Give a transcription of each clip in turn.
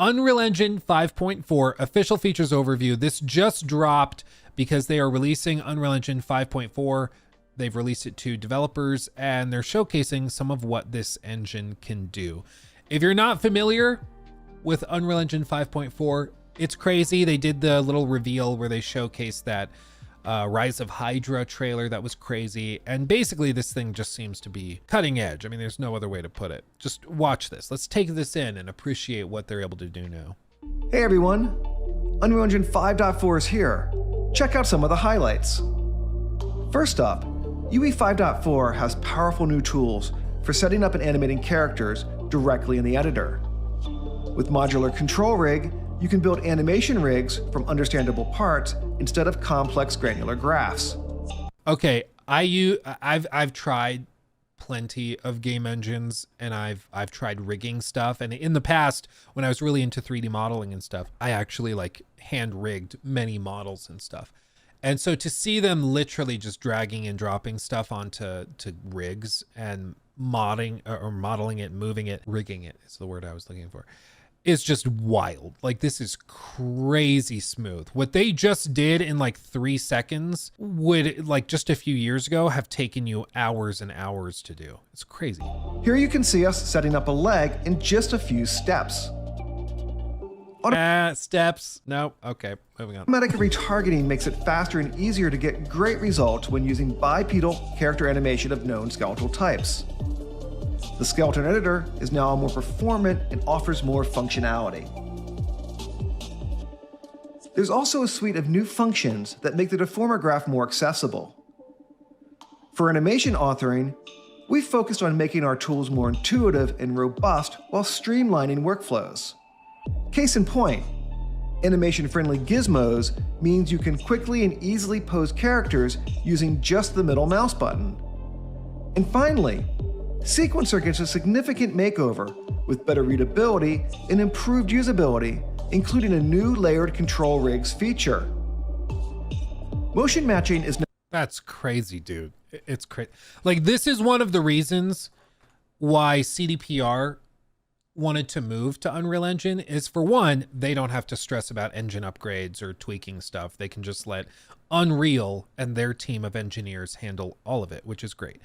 Unreal Engine 5.4 official features overview. This just dropped because they are releasing Unreal Engine 5.4. They've released it to developers and they're showcasing some of what this engine can do. If you're not familiar with Unreal Engine 5.4, it's crazy. They did the little reveal where they showcased that Rise of Hydra trailer. That was crazy. And basically this thing just seems to be cutting edge. I mean, there's no other way to put it. Just watch this. Let's take this in and appreciate what they're able to do now. Hey everyone, Unreal Engine 5.4 is here. Check out some of the highlights. First up, UE 5.4 has powerful new tools for setting up and animating characters directly in the editor. With Modular Control Rig, you can build animation rigs from understandable parts instead of complex granular graphs. Okay, I've tried plenty of game engines and I've tried rigging stuff, and in the past when I was really into 3D modeling and stuff, I actually like hand rigged many models and stuff. And so to see them literally just dragging and dropping stuff onto rigs and modeling it, moving it, rigging it is the word I was looking for, is just wild. Like, this is crazy smooth. What they just did in like 3 seconds would, like just a few years ago, have taken you hours and hours to do. It's crazy. Here you can see us setting up a leg in just a few steps. Steps. No. Okay, moving on. Automatic retargeting makes it faster and easier to get great results when using bipedal character animation of known skeletal types. The skeleton editor is now more performant and offers more functionality. There's also a suite of new functions that make the deformer graph more accessible. For animation authoring, we've focused on making our tools more intuitive and robust while streamlining workflows. Case in point, animation-friendly gizmos means you can quickly and easily pose characters using just the middle mouse button. And finally, Sequencer gets a significant makeover with better readability and improved usability, including a new layered control rigs feature. Motion matching is... That's crazy, dude. It's crazy. Like, this is one of the reasons why CDPR wanted to move to Unreal Engine is, for one, they don't have to stress about engine upgrades or tweaking stuff. They can just let Unreal and their team of engineers handle all of it, which is great.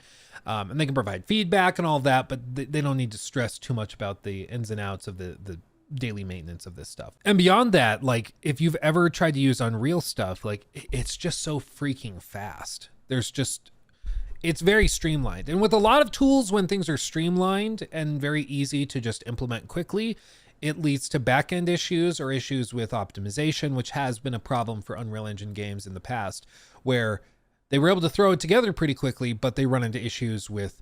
And they can provide feedback and all of that, but they don't need to stress too much about the ins and outs of the daily maintenance of this stuff. And beyond that, like, if you've ever tried to use Unreal stuff, like, it's just so freaking fast. It's very streamlined. And with a lot of tools, when things are streamlined and very easy to just implement quickly, it leads to back-end issues or issues with optimization, which has been a problem for Unreal Engine games in the past, where they were able to throw it together pretty quickly, but they run into issues with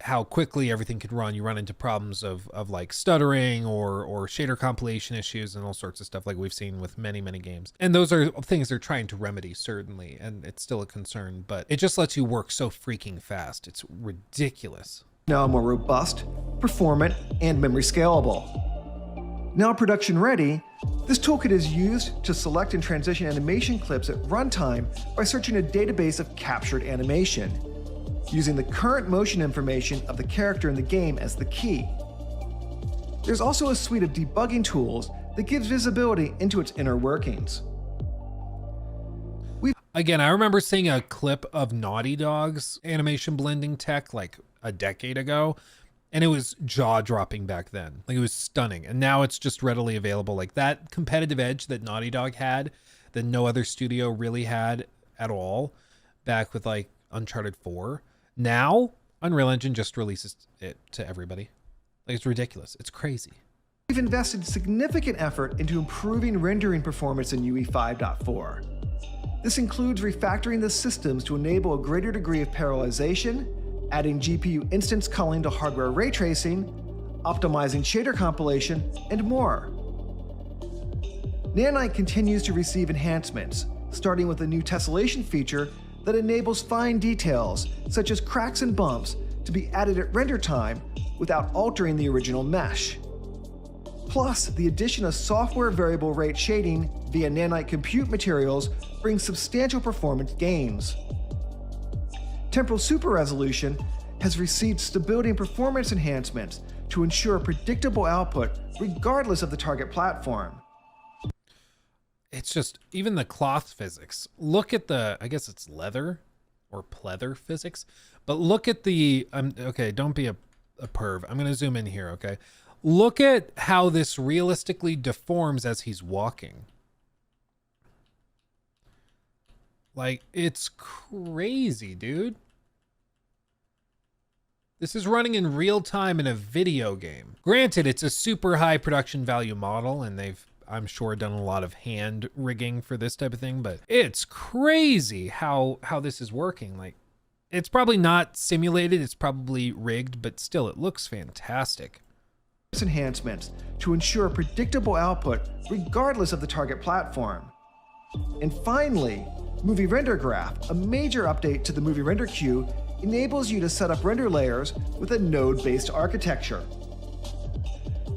how quickly everything could run. You run into problems of like stuttering or shader compilation issues and all sorts of stuff like we've seen with many games. And those are things they're trying to remedy, certainly, and it's still a concern, but it just lets you work so freaking fast. It's ridiculous. Now more robust, performant, and memory scalable. Now production ready, this toolkit is used to select and transition animation clips at runtime by searching a database of captured animation, using the current motion information of the character in the game as the key. There's also a suite of debugging tools that gives visibility into its inner workings. Again, I remember seeing a clip of Naughty Dog's animation blending tech like a decade ago, and it was jaw-dropping back then. Like, it was stunning. And now it's just readily available. Like, that competitive edge that Naughty Dog had, that no other studio really had at all, back with like Uncharted 4. Now, Unreal Engine just releases it to everybody. Like, it's ridiculous. It's crazy. We've invested significant effort into improving rendering performance in UE 5.4. This includes refactoring the systems to enable a greater degree of parallelization, adding GPU instance culling to hardware ray tracing, optimizing shader compilation, and more. Nanite continues to receive enhancements, starting with a new tessellation feature that enables fine details, such as cracks and bumps, to be added at render time without altering the original mesh. Plus, the addition of software variable rate shading via Nanite compute materials brings substantial performance gains. Temporal super resolution has received stability and performance enhancements to ensure predictable output regardless of the target platform. It's just, even the cloth physics. Look at the, I guess it's leather or pleather physics, but look at the, okay, don't be a perv. I'm going to zoom in here, okay? Look at how this realistically deforms as he's walking. Like, it's crazy, dude. This is running in real time in a video game. Granted, it's a super high production value model, and they've, I'm sure, done a lot of hand rigging for this type of thing, but it's crazy how this is working. Like, it's probably not simulated, it's probably rigged, but still, it looks fantastic. Enhancements to ensure predictable output regardless of the target platform. And finally, Movie Render Graph, a major update to the Movie Render queue, enables you to set up render layers with a node-based architecture.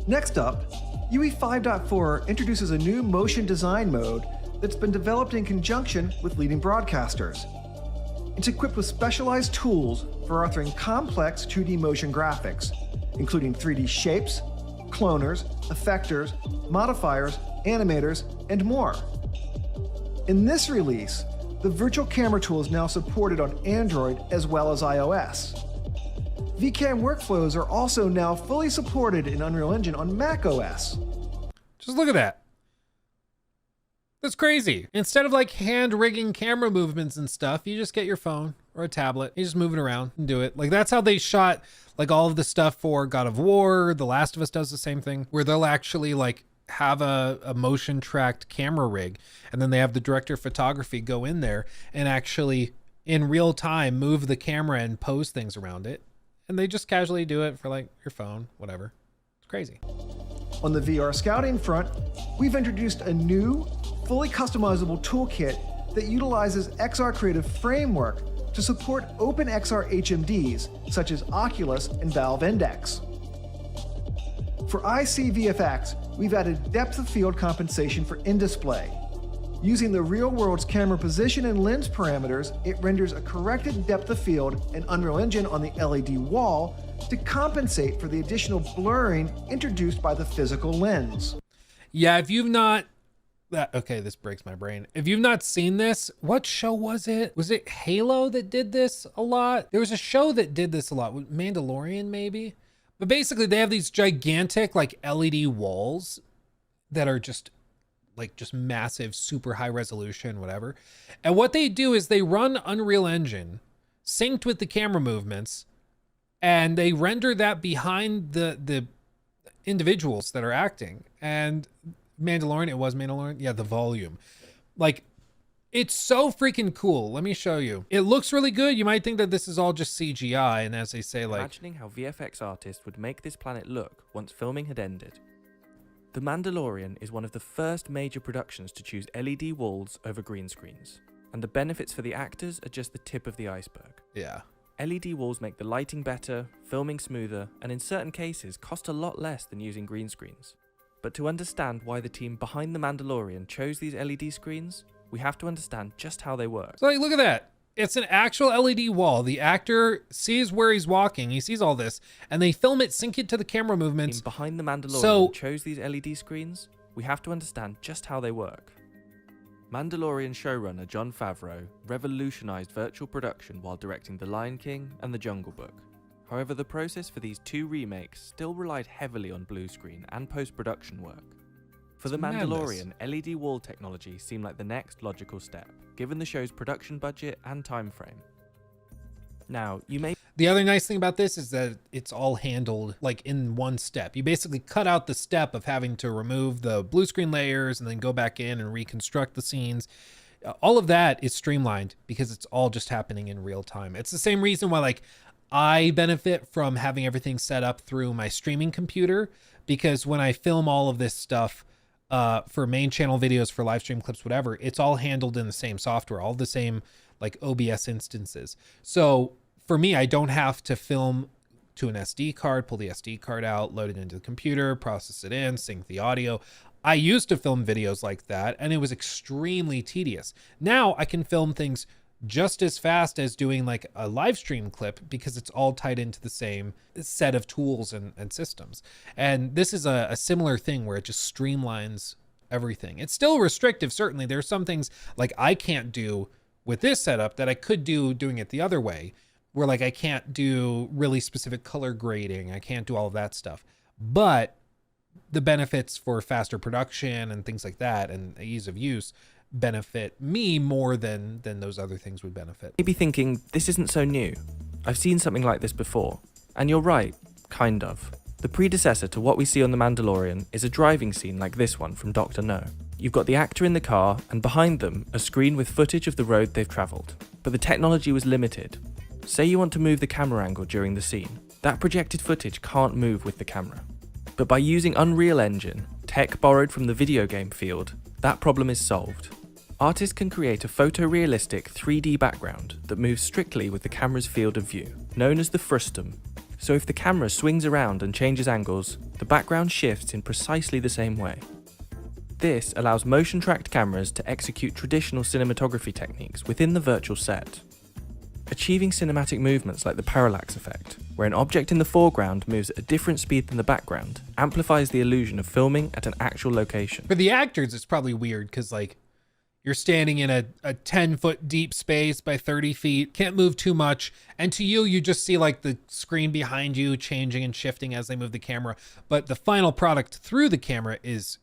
Next up, UE 5.4 introduces a new motion design mode that's been developed in conjunction with leading broadcasters. It's equipped with specialized tools for authoring complex 2D motion graphics, including 3D shapes, cloners, effectors, modifiers, animators, and more. In this release, the virtual camera tool is now supported on Android as well as iOS. VCam workflows are also now fully supported in Unreal Engine on macOS. Just look at that. That's crazy. Instead of like hand rigging camera movements and stuff, you just get your phone or a tablet, you just move it around and do it. Like, that's how they shot like all of the stuff for God of War. The Last of Us does the same thing, where they'll actually like have a motion tracked camera rig, and then they have the director of photography go in there and actually in real time move the camera and pose things around it. And they just casually do it for like your phone, whatever. It's crazy. On the VR scouting front, we've introduced a new, fully customizable toolkit that utilizes XR Creative Framework to support open XR HMDs such as Oculus and Valve Index. For ICVFX, we've added depth of field compensation for in-display. Using the real world's camera position and lens parameters, it renders a corrected depth of field in Unreal Engine on the LED wall to compensate for the additional blurring introduced by the physical lens. Yeah, if you've not, okay, this breaks my brain. If you've not seen this, what show was it? Was it Halo that did this a lot? There was a show that did this a lot, Mandalorian maybe? But basically they have these gigantic like LED walls that are just massive, super high resolution, whatever. And what they do is they run Unreal Engine synced with the camera movements, and they render that behind the individuals that are acting. And Mandalorian, it was Mandalorian? Yeah, the volume. Like, it's so freaking cool. Let me show you. It looks really good. You might think that this is all just CGI, and as they say, like... Imagining how VFX artists would make this planet look once filming had ended. The Mandalorian is one of the first major productions to choose LED walls over green screens, and the benefits for the actors are just the tip of the iceberg. Yeah. LED walls make the lighting better, filming smoother, and in certain cases cost a lot less than using green screens. But to understand why the team behind The Mandalorian chose these LED screens, we have to understand just how they work. So like, look at that. It's an actual LED wall. The actor sees where he's walking. He sees all this, and they film it, sync it to the camera movements. The team behind The Mandalorian chose these LED screens. We have to understand just how they work. Mandalorian showrunner Jon Favreau revolutionized virtual production while directing The Lion King and The Jungle Book. However, the process for these two remakes still relied heavily on blue screen and post-production work. For The Mandalorian, LED wall technology seemed like the next logical step, given the show's production budget and time frame. Now, you may... The other nice thing about this is that it's all handled like in one step. You basically cut out the step of having to remove the blue screen layers and then go back in and reconstruct the scenes. All of that is streamlined because it's all just happening in real time. It's the same reason why like I benefit from having everything set up through my streaming computer, because when I film all of this stuff for main channel videos, for live stream clips, whatever, it's all handled in the same software, all the same like OBS instances. So for me, I don't have to film to an SD card, pull the SD card out, load it into the computer, process it in, sync the audio. I used to film videos like that, and it was extremely tedious. Now I can film things just as fast as doing like a live stream clip because it's all tied into the same set of tools and systems. And this is a similar thing where it just streamlines everything. It's still restrictive, certainly. There's some things like I can't do with this setup that I could do doing it the other way, where like I can't do really specific color grading. I can't do all of that stuff. But the benefits for faster production and things like that and ease of use benefit me more than those other things would benefit. Maybe thinking, this isn't so new. I've seen something like this before. And you're right, kind of. The predecessor to what we see on The Mandalorian is a driving scene like this one from Dr. No. You've got the actor in the car, and behind them, a screen with footage of the road they've travelled. But the technology was limited. Say you want to move the camera angle during the scene. That projected footage can't move with the camera. But by using Unreal Engine, tech borrowed from the video game field, that problem is solved. Artists can create a photorealistic 3D background that moves strictly with the camera's field of view, known as the frustum. So if the camera swings around and changes angles, the background shifts in precisely the same way. This allows motion-tracked cameras to execute traditional cinematography techniques within the virtual set, achieving cinematic movements like the parallax effect, where an object in the foreground moves at a different speed than the background, amplifies the illusion of filming at an actual location. For the actors, it's probably weird because like you're standing in a 10-foot deep space by 30 feet, can't move too much. And to you, you just see like the screen behind you changing and shifting as they move the camera. But the final product through the camera is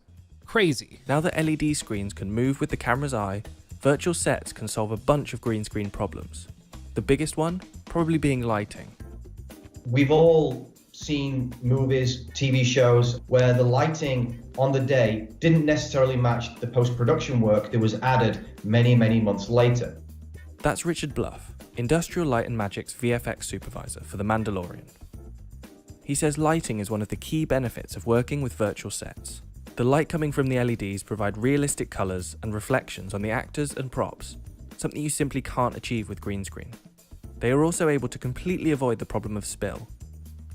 crazy. Now that LED screens can move with the camera's eye, virtual sets can solve a bunch of green screen problems. The biggest one probably being lighting. We've all seen movies, TV shows where the lighting on the day didn't necessarily match the post-production work that was added many, many months later. That's Richard Bluff, Industrial Light and Magic's VFX supervisor for The Mandalorian. He says lighting is one of the key benefits of working with virtual sets. The light coming from the LEDs provide realistic colours and reflections on the actors and props, something you simply can't achieve with green screen. They are also able to completely avoid the problem of spill.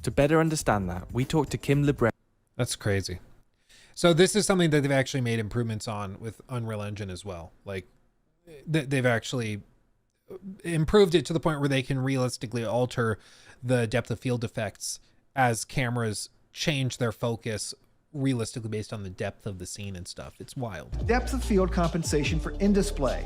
To better understand that, we talked to Kim Lebrun. That's crazy. So this is something that they've actually made improvements on with Unreal Engine as well. Like they've actually improved it to the point where they can realistically alter the depth of field effects as cameras change their focus realistically based on the depth of the scene and stuff. It's wild. Depth of field compensation for in-display.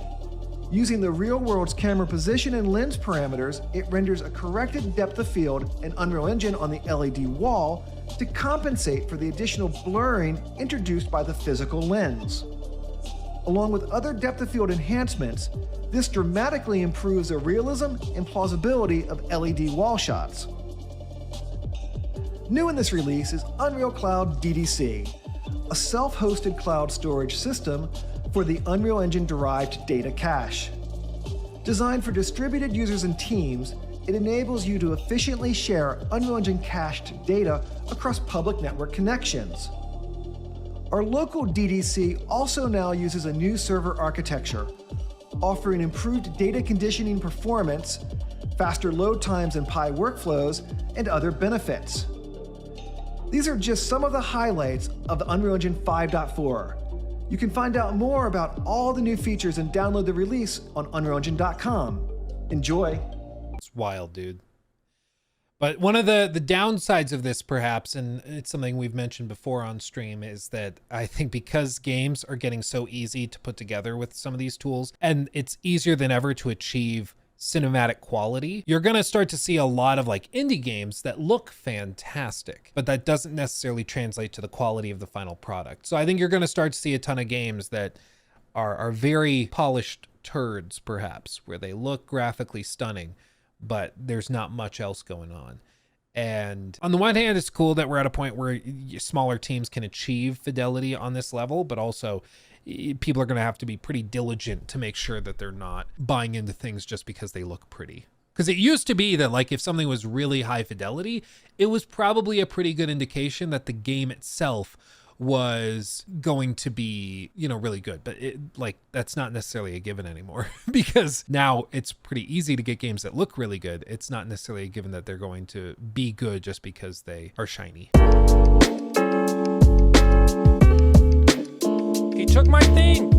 Using the real world's camera position and lens parameters, it renders a corrected depth of field in Unreal Engine on the LED wall to compensate for the additional blurring introduced by the physical lens. Along with other depth of field enhancements, this dramatically improves the realism and plausibility of LED wall shots. New in this release is Unreal Cloud DDC, a self-hosted cloud storage system for the Unreal Engine-derived data cache. Designed for distributed users and teams, it enables you to efficiently share Unreal Engine cached data across public network connections. Our local DDC also now uses a new server architecture, offering improved data conditioning performance, faster load times and Pi workflows, and other benefits. These are just some of the highlights of the Unreal Engine 5.4. You can find out more about all the new features and download the release on unrealengine.com. Enjoy. It's wild, dude. But one of the downsides of this, perhaps, and it's something we've mentioned before on stream, is that I think because games are getting so easy to put together with some of these tools, and it's easier than ever to achieve cinematic quality, you're going to start to see a lot of like indie games that look fantastic, but that doesn't necessarily translate to the quality of the final product. So I think you're going to start to see a ton of games that are very polished turds, perhaps, where they look graphically stunning, but there's not much else going on. And on the one hand, it's cool that we're at a point where smaller teams can achieve fidelity on this level, but also people are going to have to be pretty diligent to make sure that they're not buying into things just because they look pretty. Because it used to be that like if something was really high fidelity, it was probably a pretty good indication that the game itself was going to be, you know, really good. But it, like, that's not necessarily a given anymore because now it's pretty easy to get games that look really good. It's not necessarily a given that they're going to be good just because they are shiny. He took my thing.